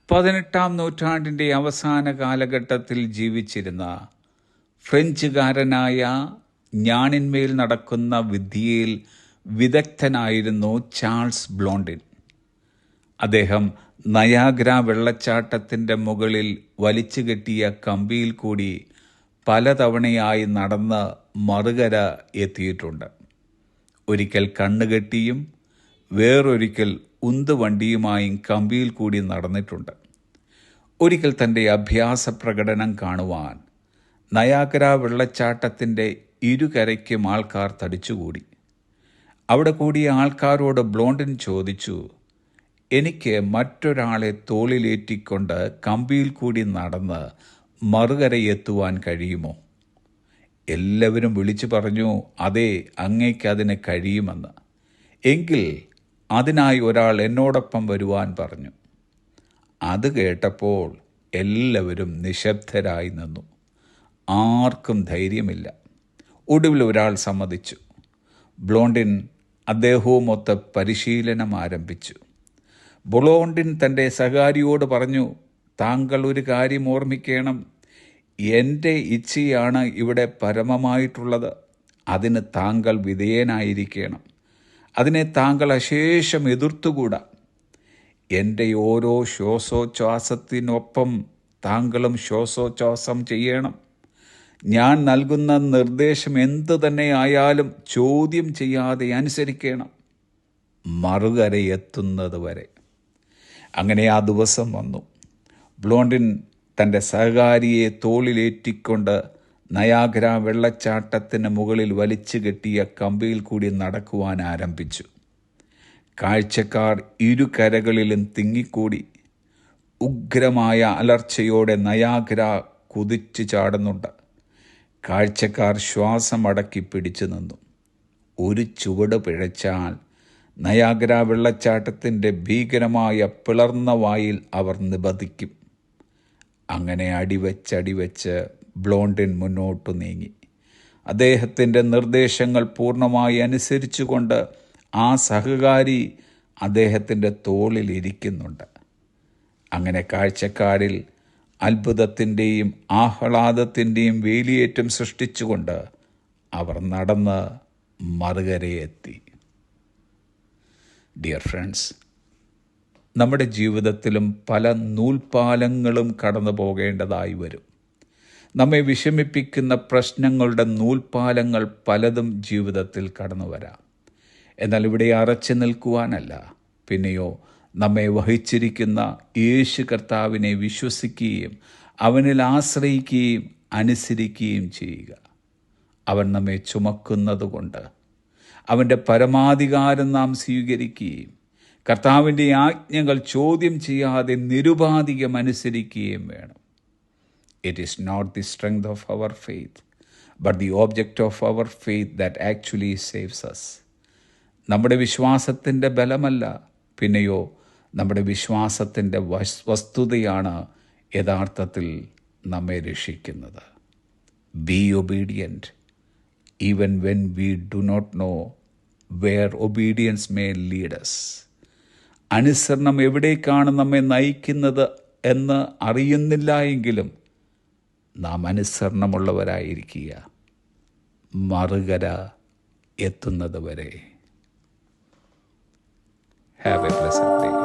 18-ാം നൂറ്റാണ്ടിൻ്റെ അവസാന കാലഘട്ടത്തിൽ ജീവിച്ചിരുന്ന ഫ്രഞ്ചുകാരനായ ഞാണിന്മേൽ നടക്കുന്ന വിദ്യയിൽ വിദഗ്ധനായിരുന്നു ചാൾസ് ബ്ലോണ്ടിൻ. അദ്ദേഹം നയാഗ്ര വെള്ളച്ചാട്ടത്തിൻ്റെ മുകളിൽ വലിച്ചു കെട്ടിയ കമ്പിയിൽ കൂടി പലതവണയായി നടന്ന് മറുകര എത്തിയിട്ടുണ്ട്. ഒരിക്കൽ കണ്ണുകെട്ടിയും വേറൊരിക്കൽ ഉന്തുവണ്ടിയുമായും കമ്പിയിൽ കൂടി നടന്നിട്ടുണ്ട്. ഒരിക്കൽ തൻ്റെ അഭ്യാസ പ്രകടനം കാണുവാൻ നയാഗ്ര വെള്ളച്ചാട്ടത്തിൻ്റെ ഇരുകരയ്ക്കും ആൾക്കാർ തടിച്ചുകൂടി. അവിടെ കൂടിയ ആൾക്കാരോട് ബ്ലോണ്ടിൻ ചോദിച്ചു, എനിക്ക് മറ്റൊരാളെ തോളിലേറ്റിക്കൊണ്ട് കമ്പിയിൽ കൂടി നടന്ന് മറുകരയെത്തുവാൻ കഴിയുമോ? എല്ലാവരും വിളിച്ചു പറഞ്ഞു, അതെ, അങ്ങേക്കതിന് കഴിയുമെന്ന്. എങ്കിൽ അതിനായി ഒരാൾ എന്നോടൊപ്പം വരുവാൻ പറഞ്ഞു. അത് കേട്ടപ്പോൾ എല്ലാവരും നിശബ്ദരായി നിന്നു. ആർക്കും ധൈര്യമില്ല. ഒടുവിൽ ഒരാൾ സമ്മതിച്ചു. ബ്ലോണ്ടിൻ അദ്ദേഹവുമൊത്ത് പരിശീലനം ആരംഭിച്ചു. ബ്ലോണ്ടിൻ തൻ്റെ സഹകാരിയോട് പറഞ്ഞു, താങ്കൾ ഒരു കാര്യം ഓർമ്മിക്കണം, എൻ്റെ ഇച്ഛയാണ് ഇവിടെ പരമമായിട്ടുള്ളത്. അതിന് താങ്കൾ വിധേയനായിരിക്കണം. അതിനെ താങ്കൾ അശേഷം എതിർത്തുകൂടാ. എൻ്റെ ഓരോ ശ്വാസോച്ഛ്വാസത്തിനൊപ്പം താങ്കളും ശ്വാസോച്ഛ്വാസം ചെയ്യണം. ഞാൻ നൽകുന്ന നിർദ്ദേശം എന്തു തന്നെ ആയാലും ചോദ്യം ചെയ്യാതെ അനുസരിക്കണം, മറുകരയെത്തുന്നത് വരെ. അങ്ങനെ ആ ദിവസം വന്നു. ബ്ലോണ്ടിൻ തൻ്റെ സഹകാരിയെ തോളിലേറ്റിക്കൊണ്ട് നയാഗ്ര വെള്ളച്ചാട്ടത്തിന് മുകളിൽ വലിച്ചു കെട്ടിയ കമ്പിയിൽ കൂടി നടക്കുവാൻ ആരംഭിച്ചു. കാഴ്ചക്കാർ ഇരുകരകളിലും തിങ്ങിക്കൂടി. ഉഗ്രമായ അലർച്ചയോടെ നയാഗ്ര കുതിച്ചു ചാടുന്നുണ്ട്. കാഴ്ചക്കാർ ശ്വാസം അടക്കി പിടിച്ചു നിന്നു. ഒരു ചുവട് പിഴച്ചാൽ നയാഗ്ര വെള്ളച്ചാട്ടത്തിൻ്റെ ഭീകരമായ പിളർന്ന വായിൽ അവർ നിബദിക്കും. അങ്ങനെ അടിവെച്ച് ബ്ലോണ്ടിൻ മുന്നോട്ടു നീങ്ങി. അദ്ദേഹത്തിൻ്റെ നിർദ്ദേശങ്ങൾ പൂർണ്ണമായി അനുസരിച്ചുകൊണ്ട് ആ സഹകാരി അദ്ദേഹത്തിൻ്റെ തോളിൽ ഇരിക്കുന്നുണ്ട്. അങ്ങനെ കാഴ്ചക്കാരിൽ അത്ഭുതത്തിൻ്റെയും ആഹ്ലാദത്തിൻ്റെയും വേലിയേറ്റം സൃഷ്ടിച്ചുകൊണ്ട് അവർ നടന്ന് മറുകരയെത്തി. ഡിയർ ഫ്രണ്ട്സ്, നമ്മുടെ ജീവിതത്തിലും പല നൂൽപ്പാലങ്ങളും കടന്നു പോകേണ്ടതായി വരും. നമ്മെ വിഷമിപ്പിക്കുന്ന പ്രശ്നങ്ങളുടെ നൂൽപ്പാലങ്ങൾ പലതും ജീവിതത്തിൽ കടന്നു വരാം. എന്നാൽ ഇവിടെ അറച്ചു നിൽക്കുവാനല്ല, പിന്നെയോ നമ്മെ വഹിച്ചിരിക്കുന്ന യേശു കർത്താവിനെ വിശ്വസിക്കുകയും അവനിൽ ആശ്രയിക്കുകയും അനുസരിക്കുകയും ചെയ്യുക. അവൻ നമ്മെ ചുമക്കുന്നതുകൊണ്ട് അവൻ്റെ പരമാധികാരം നാം സ്വീകരിക്കുകയും കർത്താവിൻ്റെ ആജ്ഞകൾ ചോദ്യം ചെയ്യാതെ നിരുപാധികം അനുസരിക്കുകയും വേണം. It is not the strength of our faith, but the object of our faith that actually saves us. നമ്മുടെ വിശ്വാസത്തിൻ്റെ ബലമല്ല, പിന്നെയോ നമ്മുടെ വിശ്വാസത്തിൻ്റെ വസ്തുതയാണ് യഥാർത്ഥത്തിൽ നമ്മെ രക്ഷിക്കുന്നത്. Be obedient, even when we do not know where obedience may lead us. അനുസരണം എവിടേക്കാണ് നമ്മെ നയിക്കുന്നത് എന്ന് അറിയുന്നില്ല എങ്കിലും നാം അനുസരണമുള്ളവരായിരിക്കുക, മറുകര എത്തുന്നത് വരെ. Have a blessed day.